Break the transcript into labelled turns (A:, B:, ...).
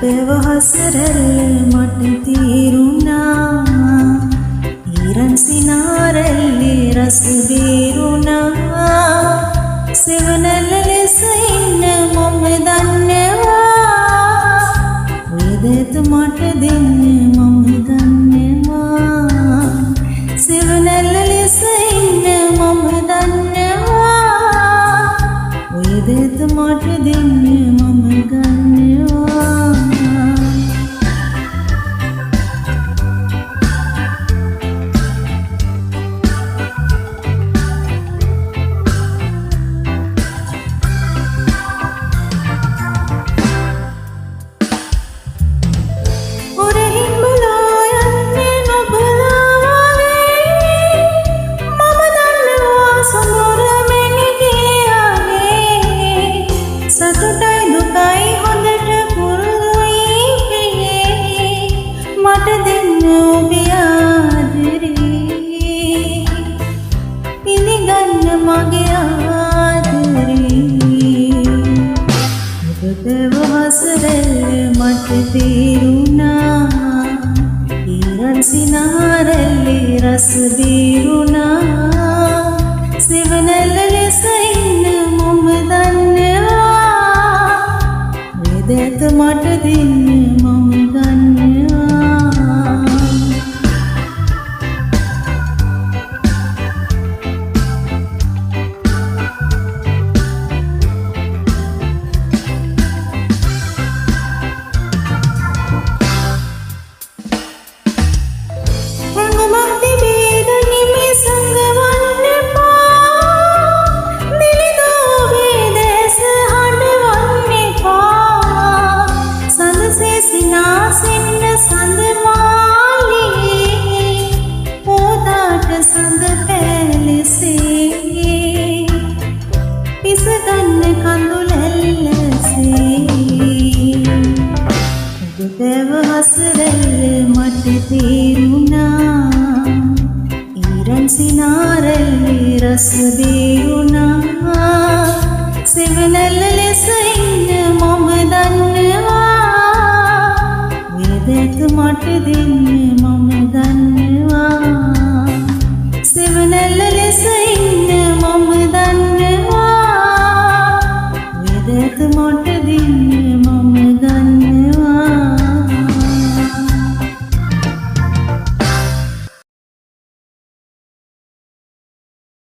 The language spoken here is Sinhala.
A: දෙවහසරැල්ල මට තීරුණා ඊරන් සිනාරැල්ලේ රස බේරුණා සෙවනැල්ල ලෙස ඉන්න මම දන්නවා ඔය දෙත මට දෙන්න මම දන්නවා සෙවනැල්ල ලෙස ඉන්න මම දන්නවා ඔය දෙත මට දෙන්න මම ගන්නවා මට තීරුණා ඊරන් සිනාරැල්ලේ රස බේරුණා සෙවනැල්ල ලෙස ඉන්න මම දන්නවා වේදත මට දෙන්න මම ගන්නවා දෙවහසරැල්ල මට තීරුණා ඊරන් සිනාරැල්ලේ රස බේරුණා සෙවනැල්ල ලෙස ඉන්න මම දන්නවා වේදත මට දෙන්න